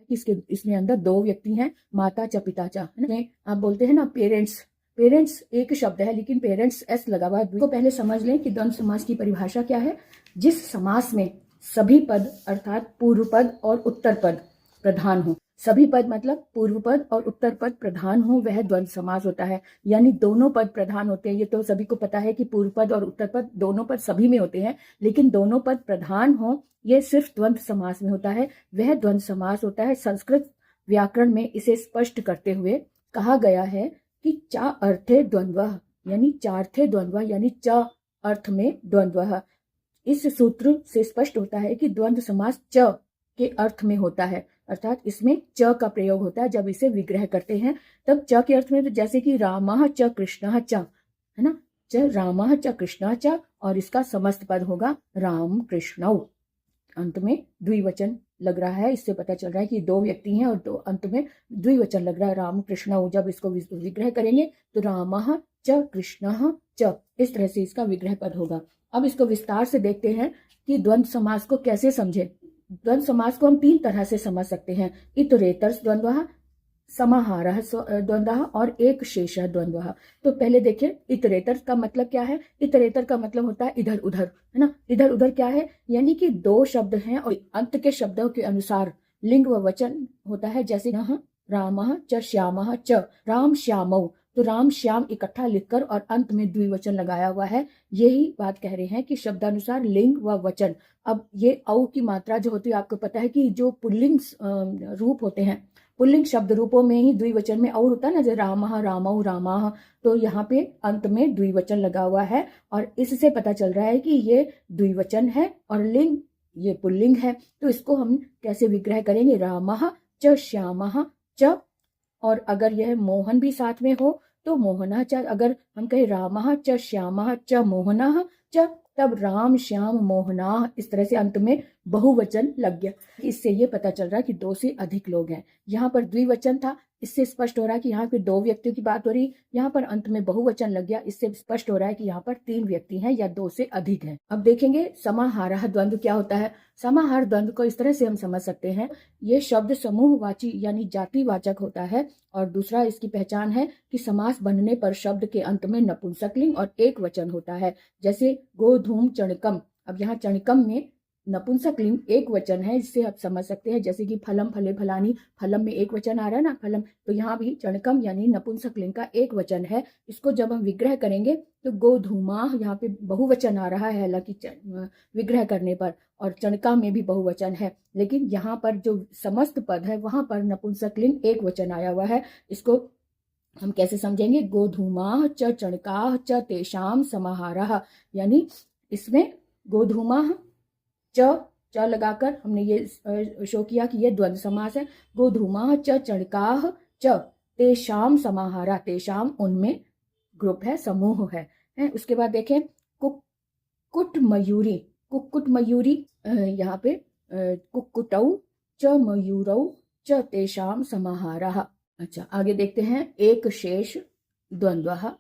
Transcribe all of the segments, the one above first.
कि इसमें अंदर दो व्यक्ति हैं, माता च पिता च, है ना। आप बोलते हैं ना पेरेंट्स, पेरेंट्स एक शब्द है लेकिन पेरेंट्स एस लगा हुआ है। तो पहले समझ लें कि द्वंद्व समास की परिभाषा क्या है। जिस समास में सभी पद अर्थात पूर्व पद और उत्तर पद प्रधान हो, सभी पद मतलब पूर्व पद और उत्तर पद प्रधान हो, वह द्वंद्व समास होता है। यानी दोनों पद प्रधान होते हैं। ये तो सभी को पता है कि पूर्व पद और उत्तर पद दोनों पद सभी में होते हैं, लेकिन दोनों पद प्रधान हो ये सिर्फ द्वंद्व समास में होता है, वह द्वंद्व समास होता है। संस्कृत व्याकरण में इसे स्पष्ट करते हुए कहा गया है कि चा अर्थे द्वंद्वः, यानी चार्थे द्वंद्वः, यानी च अर्थ में द्वंद्वः। इस सूत्र से स्पष्ट होता है कि द्वंद्व समास च के अर्थ में होता है, अर्थात इसमें च का प्रयोग होता है। जब इसे विग्रह करते हैं तब च के अर्थ में, तो जैसे कि रामः च कृष्णः च, है ना, च रामः च कृष्णः च, और इसका समस्त पद होगा राम कृष्णौ। अंत में द्विवचन लग रहा है, इससे पता चल रहा है कि दो व्यक्ति हैं और दो अंत में द्विवचन लग रहा है, राम कृष्णौ। जब इसको विग्रह करेंगे तो रामः च कृष्णः च, इस तरह से इसका विग्रह पद होगा। अब इसको विस्तार से देखते हैं कि द्वंद्व समास को कैसे समझे। द्वंद्व समास को हम तीन तरह से समझ सकते हैं। इतरेतरस् द्वंद्वः, समाहारः द्वंद्वः और एक शेषः द्वंद्वः। तो पहले देखिए इतरेतर का मतलब क्या है। इतरेतर का मतलब होता है इधर उधर, है ना। इधर उधर क्या है, यानी कि दो शब्द हैं और अंत के शब्दों के अनुसार लिंग व वचन होता है। जैसे रामः च श्यामः च, राम श्यामौ, तो राम श्याम इकट्ठा लिखकर और अंत में द्विवचन लगाया हुआ है। यही बात कह रहे हैं कि शब्दानुसार लिंग व वचन। अब ये औ की मात्रा जो होती है, आपको पता है कि जो पुल्लिंग रूप होते हैं, पुल्लिंग शब्द रूपों में ही द्विवचन में औ होता है ना, जैसे रामः रामौ रामाः, तो यहाँ पे अंत में द्विवचन लगा हुआ है और इससे पता चल रहा है कि ये द्विवचन है और लिंग ये पुल्लिंग है। तो इसको हम कैसे विग्रह करेंगे, रामः च श्यामः च, और अगर यह मोहन भी साथ में हो तो मोहना च। अगर हम कहें रामः च श्यामः च मोहनः च, तब राम श्याम मोहना, इस तरह से अंत में बहुवचन लग गया। इससे ये पता चल रहा है कि दो से अधिक लोग हैं। यहाँ पर द्विवचन था, इससे स्पष्ट हो रहा है कि यहाँ पे दो व्यक्तियों की बात हो रही। यहाँ पर अंत में बहुवचन लग गया, इससे स्पष्ट हो रहा है कि यहाँ पर तीन व्यक्ति हैं या दो से अधिक हैं। अब देखेंगे समाहारः द्वंद्व क्या होता है। समाहार द्वंद्व को इस तरह से हम समझ सकते हैं, ये शब्द समूहवाची यानी जातिवाचक होता है। और दूसरा इसकी पहचान है कि समास बनने पर शब्द के अंत में नपुंसकलिंग और एक वचन होता है। जैसे गोधूम चणकम, अब यहाँ चणकम में नपुंसकलिंग एक वचन है, इससे आप समझ सकते हैं। जैसे कि फलम फले फलानी, फलम में एक वचन आ रहा है ना, फलम, तो यहाँ भी चणकम यानी नपुंसकलिंग का एक वचन है। इसको जब हम विग्रह करेंगे तो गोधूमा, यहाँ पे बहुवचन आ रहा है हालांकि विग्रह करने पर, और चणका में भी बहुवचन है, लेकिन यहाँ पर जो समस्त पद है वहां पर नपुंसकलिंग एक वचन आया हुआ है। इसको हम कैसे समझेंगे, गोधूमा च चणका च तेषाम समाहारः, यानी इसमें गोधूमा च लगाकर हमने ये शो किया कि ये द्वंद्व समास है। गोधूमा च चणकाः च तेषाम समाहारः, तेषाम उनमें ग्रुप है, समूह है। उसके बाद देखें कुक्कुट मयूरी, कुक्कुट मयूरी, यहाँ पे कुक्कुटौ च मयूरौ च तेषाम समाहारः। अच्छा, आगे देखते हैं एक शेष द्वंद्वः।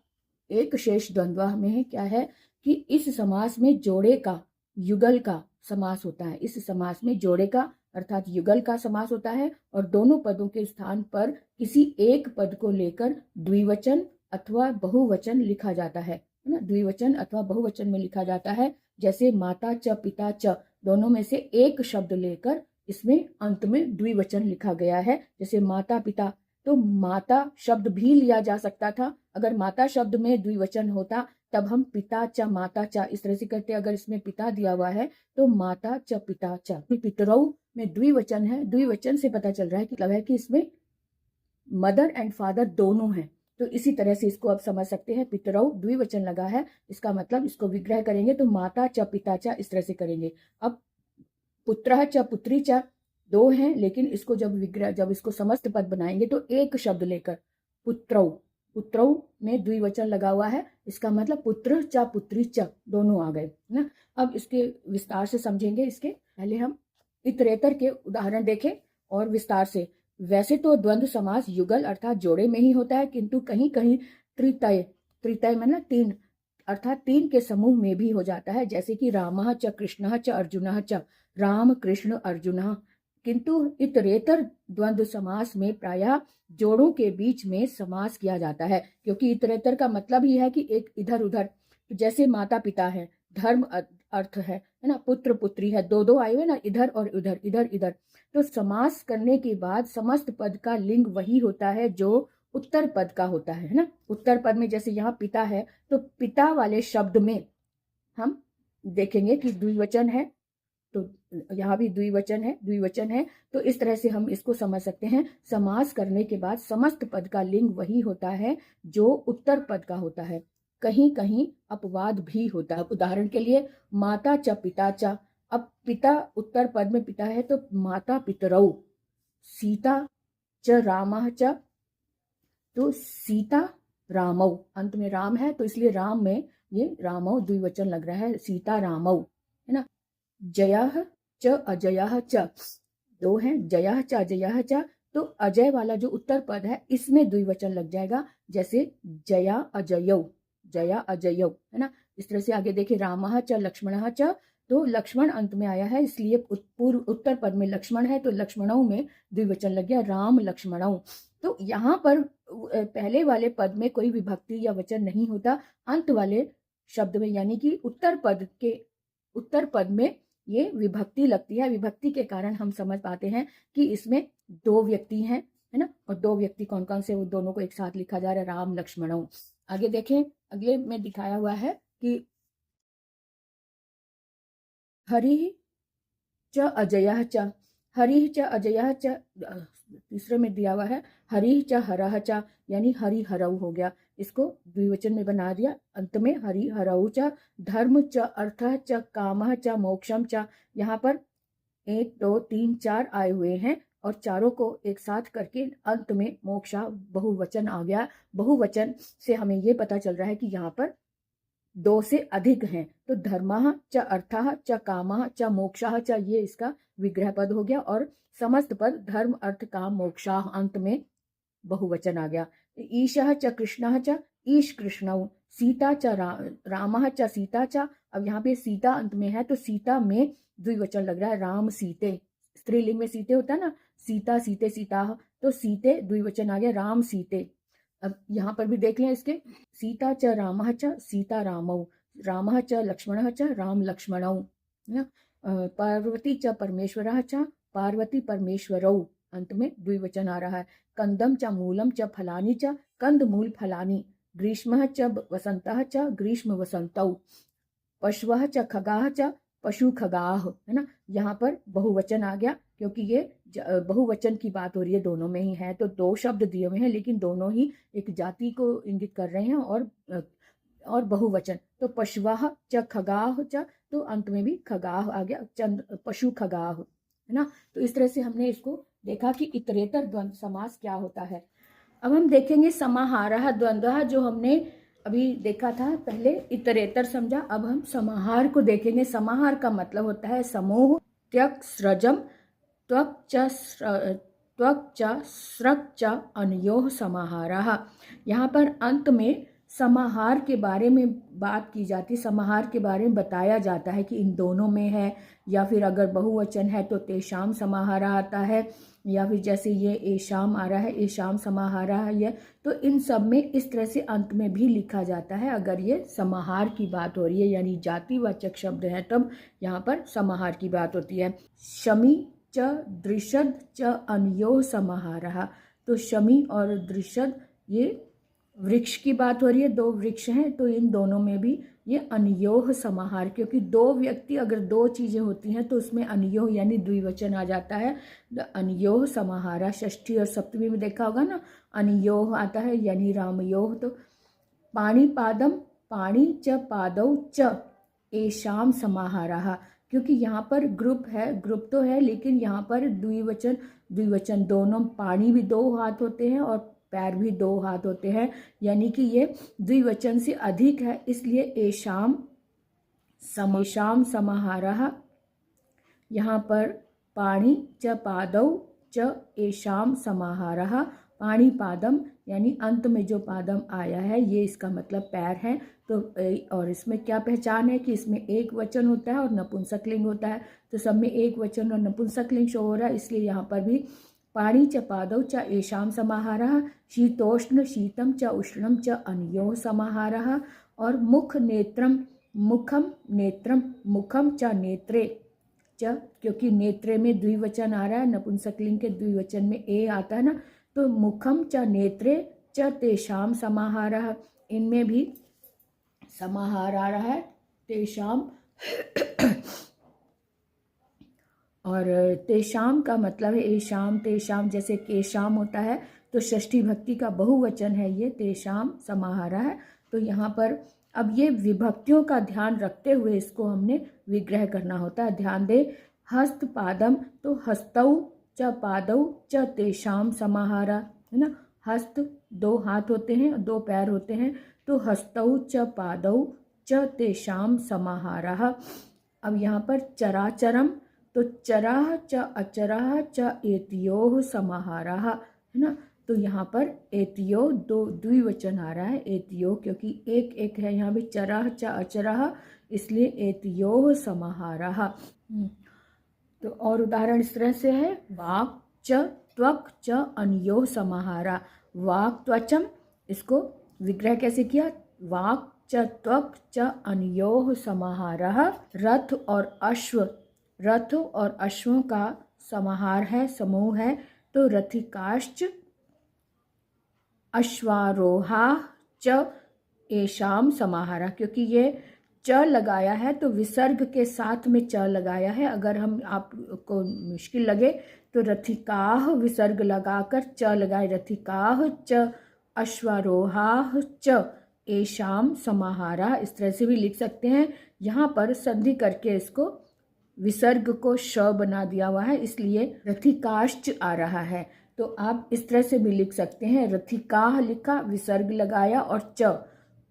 एक शेष द्वंद्वः में क्या है कि इस समास में जोड़े का युगल का समास होता है। इस समास में जोड़े का अर्थात युगल का समास होता है और दोनों पदों के स्थान पर किसी एक पद को लेकर द्विवचन अथवा बहुवचन लिखा जाता है ना, द्विवचन अथवा बहुवचन में लिखा जाता है। जैसे माता च पिता च, दोनों में से एक शब्द लेकर इसमें अंत में द्विवचन लिखा गया है। जैसे माता पिता, तो माता शब्द भी लिया जा सकता था, अगर माता शब्द में द्विवचन होता तब हम पिता च माता च इस तरह से करते। अगर इसमें पिता दिया हुआ है तो माता च पिता च। पितरौ में द्विवचन है, द्विवचन से पता चल रहा है कि मतलब है कि इसमें मदर एंड फादर दोनों हैं। तो इसी तरह से इसको आप समझ सकते हैं, पितरौ द्विवचन लगा है, इसका मतलब इसको विग्रह करेंगे तो माता च पिता च इस तरह से करेंगे। अब पुत्रः च पुत्री च दो हैं, लेकिन इसको जब इसको समस्त पद बनाएंगे तो एक शब्द लेकर पुत्रौ, पुत्रौ में द्विवचन लगा हुआ है, इसका मतलब पुत्र च पुत्री च दोनों आ गए ना। अब इसके विस्तार से समझेंगे। इसके पहले हम इतरेतर के उदाहरण देखें और विस्तार से। वैसे तो द्वंद्व समास युगल अर्थात जोड़े में ही होता है, किंतु कहीं कहीं त्रितय, त्रितय मतलब तीन अर्थात तीन के समूह में भी हो जाता है। जैसे कि रामः च कृष्णः च अर्जुनः च, राम कृष्ण अर्जुन, किंतु इतरेतर द्वंद्व समास में प्रायः जोड़ों के बीच में समास किया जाता है, क्योंकि इतरेतर का मतलब ही है कि एक इधर उधर, जैसे माता पिता है, धर्म अर्थ है ना, पुत्र पुत्री है, दो दो आए हुए ना, इधर और उधर, इधर इधर। तो समास करने के बाद समस्त पद का लिंग वही होता है जो उत्तर पद का होता है ना। उत्तर पद में जैसे यहाँ पिता है, तो पिता वाले शब्द में हम देखेंगे कि द्विवचन है, तो यहाँ भी द्विवचन है। तो इस तरह से हम इसको समझ सकते हैं, समास करने के बाद समस्त पद का लिंग वही होता है जो उत्तर पद का होता है। कहीं कहीं अपवाद भी होता है। उदाहरण के लिए माता च पिता च, अब पिता उत्तर पद में पिता है तो माता पितरौ, सीता च रामः च, तो सीता रामौ, अंत में राम है तो इसलिए राम में ये रामौ द्विवचन लग रहा है, सीता रामौ, है ना। जयः च अजयः च, दो हैं, जयः च अजयः च, तो अजय वाला जो उत्तर पद है इसमें द्विवचन लग जाएगा, जैसे जया अजयौ, जया अजयौ, है ना। इस तरह से आगे देखिए रामः च लक्ष्मणः च, तो लक्ष्मण अंत में आया है इसलिए पूर्व उत्तर पद में लक्ष्मण है तो लक्ष्मणौ में द्विवचन लग गया, राम लक्ष्मणौ। तो यहाँ पर पहले वाले पद में कोई विभक्ति या वचन नहीं होता, अंत वाले शब्द में यानी कि उत्तर पद में ये विभक्ति लगती है। विभक्ति के कारण हम समझ पाते हैं कि इसमें दो व्यक्ति हैं, है ना, और दो व्यक्ति कौन कौन से, वो दोनों को एक साथ लिखा जा रहा है, राम लक्ष्मणौ। आगे देखें, अगले में दिखाया हुआ है कि हरि च अजयः च, हरि च अजयः च, तीसरे में दिया हुआ है हरि च हरः च, यानी हरि हरऊ हो गया, इसको द्विवचन में बना दिया, अंत में हरि हरऊ च, धर्म च अर्थः च कामः च मोक्षम च। यहाँ पर 1 2 3 4 आए हुए हैं और चारों को एक साथ करके अंत में मोक्षा बहुवचन आ गया। बहुवचन से हमें ये पता चल रहा है कि यहाँ पर दो से अधिक हैं, तो धर्मः च अर्थः च कामः च मोक्षः च, ये इसका विग्रह पद हो गया, और समस्त पद धर्म अर्थ काम मोक्षाः अंत में बहुवचन आ गया। ईशः च कृष्णः च, ईश कृष्णौ, सीता च रामः च सीता च, अब यहाँ पे सीता अंत में है तो सीता में द्विवचन लग रहा है, राम सीते, स्त्रीलिंग में सीते होता है ना, सीता सीते सीताः, तो सीते द्विवचन आ गया, राम सीते। अब यहाँ पर भी देख लें इसके, सीता च रामः च सीता रामौ, रामः च लक्ष्मणः च राम लक्ष्मणौ, पार्वती च परमेश्वरः च पार्वती परमेश्वरौ, अंत में द्विवचन आ रहा है। कंदम च मूलम च फलानि च कंद मूल फलानि, ग्रीष्मः च वसंतः च ग्रीष्म वसंतौ, पशवः च खगाः च पशु खगाः, है ना। यहाँ पर बहुवचन आ गया क्योंकि ये बहुवचन की बात हो रही है, दोनों में ही है, तो दो शब्द दिए हुए हैं लेकिन दोनों ही एक जाति को इंगित कर रहे हैं और बहुवचन, तो पशवः च खगाः च, तो अंत में भी खगाः आ गया, चंद्र पशु खगाः, है ना। तो इस तरह से हमने इसको देखा कि इतरेतर द्वंद्व समास क्या होता है। अब हम देखेंगे समाहारः द्वंद्वः, जो हमने अभी देखा था पहले, इतरेतर समझा, अब हम समाहार को देखेंगे। समाहार का मतलब होता है समूह, त्यक सृजम, त्वक च स्रक च अनयोः समाहारः। यहाँ पर अंत में समाहार के बारे में बात की जाती, समाहार के बारे में बताया जाता है कि इन दोनों में है, या फिर अगर बहुवचन है तो तेषाम समाहारः आता है, या फिर जैसे ये एषाम आ रहा है, एषाम समाहारः है ये, तो इन सब में इस तरह से अंत में भी लिखा जाता है अगर ये समाहार की बात हो रही है, यानी जातिवाचक शब्द है तब यहाँ पर समाहार की बात होती है। शमी च दृशद च अनयोः समाहारः, तो शमी और दृशद ये वृक्ष की बात हो रही है, दो वृक्ष हैं, तो इन दोनों में भी ये अनयोः समाहार, क्योंकि दो व्यक्ति अगर दो चीजें होती हैं तो उसमें अनयोः यानी द्विवचन आ जाता है, अनयोः समाहारः। षष्ठी और सप्तमी में देखा होगा ना, अनयोः आता है यानी रामयोः। तो पाणिपादम पाणि च पादौ च एषाम समाहारः, क्योंकि यहाँ पर ग्रुप है, ग्रुप तो है लेकिन यहाँ पर द्विवचन दोनों, पाणी भी दो हाथ होते हैं और पैर भी दो हाथ होते हैं, यानी कि ये द्विवचन से अधिक है, इसलिए एषाम समाहारः। यहाँ पर पाणि च पादौ च एषाम समाहारः, पाणी पादम यानी अंत में जो पादम आया है ये इसका मतलब पैर है। तो और इसमें क्या पहचान है कि इसमें एक वचन होता है और नपुंसकलिंग होता है। तो सब में एक वचन और नपुंसकलिंग शो हो रहा है, इसलिए यहाँ पर भी पाणी च पादौ च येषां समाहारः, शीतोष्ण शीतम च उष्णम च अनयोः समाहारः। और मुख नेत्रम मुखम नेत्रम मुखम च नेत्रे च, क्योंकि नेत्रे में द्विवचन आ रहा है, नपुंसकलिंग के द्विवचन में ए आता है ना, तो मुखम च नेत्रे च तेषां समाहारः, इनमें भी समाहार आ रहा है तेषां। और तेषाम का मतलब है एशाम तेषाम, जैसे केशाम होता है तो षष्ठी भक्ति का बहुवचन है ये, तेषाम समाहारा है। तो यहाँ पर अब ये विभक्तियों का ध्यान रखते हुए इसको हमने विग्रह करना होता है। ध्यान दे, हस्त पादम तो हस्तौ च पादौ च तेषाम समाहारा, है ना। हस्त दो हाथ होते हैं, दो पैर होते हैं, तो हस्तौ च पादौ च तेषाम समाहारा। अब यहाँ पर चराचरम तो चराह च अचराह च एतयोः समाहारः, है ना। तो यहाँ पर एतयो दो द्विवचन आ रहा है, एतयो क्योंकि एक एक है यहाँ भी, चराह च अचराह, इसलिए एतयोः समाहारः। तो और उदाहरण इस तरह से है, वाक् च त्वक् च अनयोः समाहारा। वाक् त्वचम, इसको विग्रह कैसे किया, वाक् च त्वक् च अनयोः समाहारः। रथ और अश्व, रथ और अश्वों का समाहार है, समूह है, तो रथिकाश्च अश्वारोहा च येषां समाहारा। क्योंकि ये च लगाया है तो विसर्ग के साथ में च लगाया है। अगर हम आपको मुश्किल लगे तो रथिकाह विसर्ग लगाकर च लगाए, रथिकाह च अश्वारोहा च येषां समाहारा, इस तरह से भी लिख सकते हैं। यहाँ पर संधि करके इसको विसर्ग को श बना दिया हुआ है, इसलिए रथिकाश्च आ रहा है। तो आप इस तरह से भी लिख सकते हैं, रथिकाह लिखा, विसर्ग लगाया और च,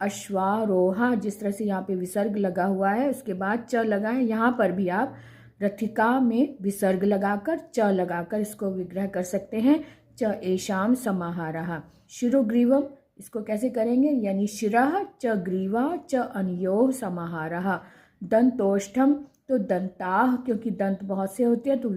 अश्वारोहा जिस तरह से यहाँ पे विसर्ग लगा हुआ है उसके बाद च लगाएं, यहाँ पर भी आप रथिका में विसर्ग लगाकर च लगाकर इसको विग्रह कर सकते हैं, च येषां समाहारः। शिरोग्रीवम, इसको कैसे करेंगे, यानी शिरः च ग्रीवा च अनयोः समाहारः। दंतोष्ठम तो दंताह, क्योंकि दंत बहुत से होते हैं तो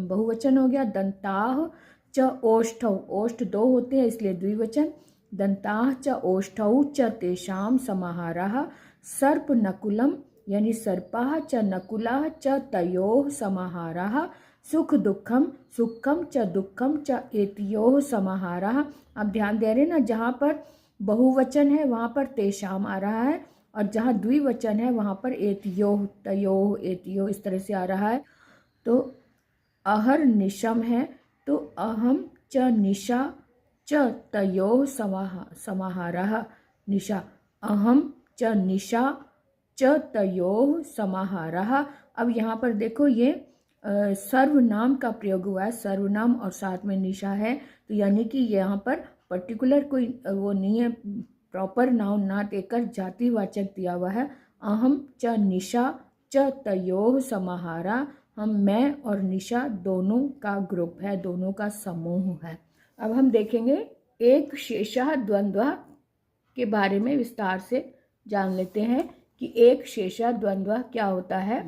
बहुवचन हो गया, दंताह च ओष्ठौ, ओष्ठ दो होते हैं इसलिए द्विवचन, दंताह च ओष्ठौ च तेषां समाहारः। सर्प नकुलम यानी सर्पाः च नकुलाः च तयोः समाहारः। सुख दुखम सुखम च दुखम च एतयोः समाहारः। अब ध्यान दे रहे ना, जहाँ पर बहुवचन है वहाँ पर तेषाम आ रहा है और जहाँ द्विवचन है वहाँ पर एतयोः तयोः एतयोः इस तरह से आ रहा है। तो अहर निशम है तो अहम च निशा च तयोः समाहारः। निशा, अहम च निशा च तयोः समाहारः। अब यहाँ पर देखो ये सर्वनाम का प्रयोग हुआ है, सर्वनाम और साथ में निशा है, तो यानी कि यहाँ पर पर्टिकुलर कोई वो नहीं है, प्रॉपर नाउन ना देकर जातिवाचक दिया हुआ है। अहम च निशा च तयोः समाहारा, हम मैं और निशा दोनों का ग्रुप है, दोनों का समूह है। अब हम देखेंगे एक शेषः द्वंद्व के बारे में विस्तार से जान लेते हैं कि एक शेषः द्वंद्व क्या होता है।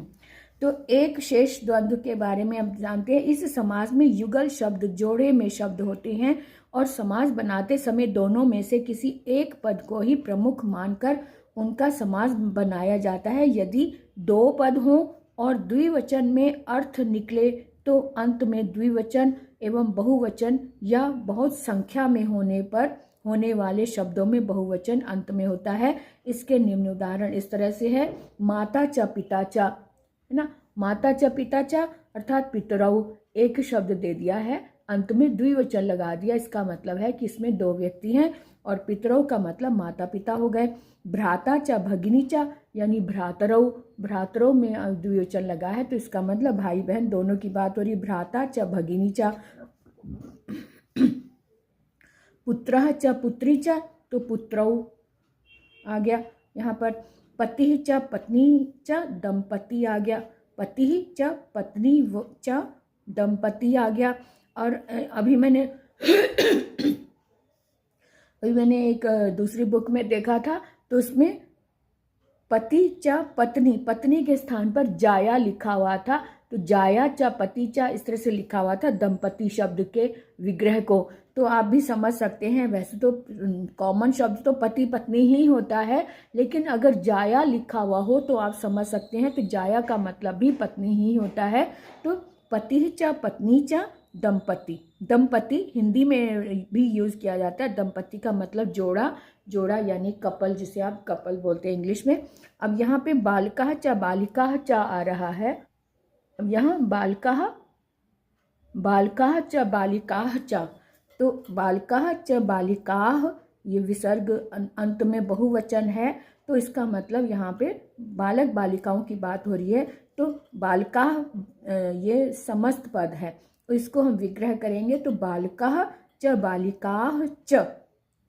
तो एक शेष द्वंद्व के बारे में अब जानते हैं। इस समास में युगल शब्द जोड़े में शब्द होते हैं और समास बनाते समय दोनों में से किसी एक पद को ही प्रमुख मानकर उनका समास बनाया जाता है। यदि दो पद हों और द्विवचन में अर्थ निकले तो अंत में द्विवचन एवं बहुवचन या बहुत संख्या में होने पर होने वाले शब्दों में बहुवचन अंत में होता है। इसके निम्न उदाहरण इस तरह से है, माता च पिता च, है ना, माता च पिता च अर्थात पितरौ, एक शब्द दे दिया है, अंत में द्विवचन लगा दिया, इसका मतलब है कि इसमें दो व्यक्ति हैं और पितरौ का मतलब माता पिता हो गए। भ्राता च भगिनी च यानी भ्रातरौ, भ्रातरौ में द्विवचन लगा है तो इसका मतलब भाई बहन दोनों की बात हो रही। भ्राता च भगिनी च। पुत्रः च पुत्री च तो पुत्रौ आ गया यहाँ पर। पति च पत्नी च दंपति आ गया, पति च पत्नी च दंपति आ गया। और अभी मैंने अभी मैंने एक दूसरी बुक में देखा था, तो उसमें पति च पत्नी, पत्नी के स्थान पर जाया लिखा हुआ था, तो जाया च पति च इस तरह से लिखा हुआ था दंपति शब्द के विग्रह को। तो आप भी समझ सकते हैं, वैसे तो कॉमन शब्द तो पति पत्नी ही होता है, लेकिन अगर जाया लिखा हुआ हो तो आप समझ सकते हैं कि जाया का मतलब भी पत्नी ही होता है। तो पति च पत्नी च दंपति, दंपति हिंदी में भी यूज किया जाता है। दंपति का मतलब जोड़ा, जोड़ा यानी कपल, जिसे आप कपल बोलते हैं इंग्लिश में। अब यहाँ पे बालकाः च बालिकाः च आ रहा है। अब यहाँ बालकाः, बालकाः च बालिकाः च, तो बालकाः च बालिकाः, ये विसर्ग अंत में बहुवचन है, तो इसका मतलब यहाँ पे बालक बालिकाओं की बात हो रही है। तो बालकाः ये समस्त पद है, तो इसको हम विग्रह करेंगे तो बालकाः च बालिकाः च,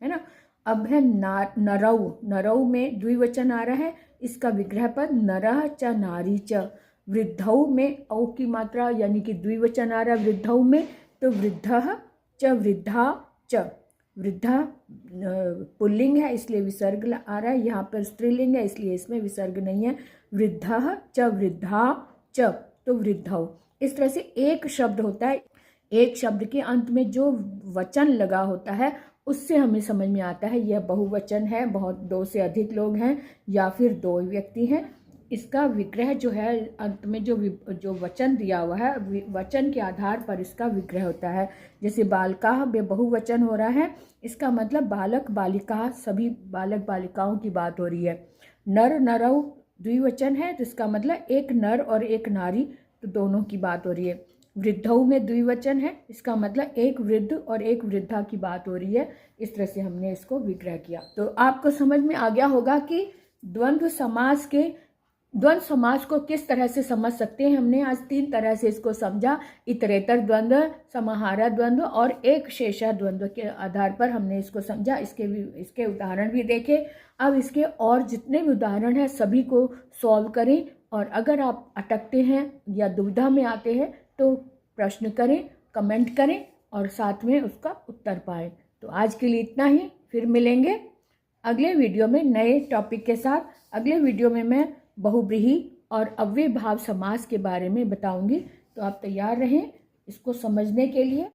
है ना। अब है नरौ, नरौ में द्विवचन आ रहा है, इसका विग्रह पद नरः च नारी च। वृद्धौ में औ की मात्रा यानी कि द्विवचन आ रहा है वृद्धौ में, तो वृद्धः च वृद्धा च। वृद्धा पुल्लिंग है इसलिए विसर्ग आ रहा है, यहाँ पर स्त्रीलिंग है इसलिए इसमें विसर्ग नहीं है। वृद्धः च वृद्धा च, तो वृद्धौ। इस तरह से एक शब्द होता है, एक शब्द के अंत में जो वचन लगा होता है उससे हमें समझ में आता है यह बहुवचन है, बहुत दो से अधिक लोग हैं या फिर दो व्यक्ति हैं। इसका विग्रह जो है अंत में जो वचन दिया हुआ है, वचन के आधार पर इसका विग्रह होता है। जैसे बालकाः में बहुवचन हो रहा है, इसका मतलब बालक बालिका, सभी बालक बालिकाओं की बात हो रही है। नर नरौ द्विवचन है, तो इसका मतलब एक नर और एक नारी, तो दोनों की बात हो रही है। वृद्धौ में द्विवचन है, इसका मतलब एक वृद्ध और एक वृद्धा की बात हो रही है। इस तरह से हमने इसको विग्रह किया। तो आपको समझ में आ गया होगा कि द्वंद्व समास को किस तरह से समझ सकते हैं। हमने आज 3 तरह से इसको समझा, इतरेतर द्वंद्व, समाहारा द्वंद्व और एक शेषा द्वंद्व के आधार पर हमने इसको समझा। इसके उदाहरण भी देखे। अब इसके और जितने भी उदाहरण हैं सभी को सॉल्व करें, और अगर आप अटकते हैं या दुविधा में आते हैं तो प्रश्न करें, कमेंट करें और साथ में उसका उत्तर पाएं। तो आज के लिए इतना ही, फिर मिलेंगे अगले वीडियो में नए टॉपिक के साथ। अगले वीडियो में मैं बहुव्रीहि और अव्ययभाव समास के बारे में बताऊंगी, तो आप तैयार रहें इसको समझने के लिए।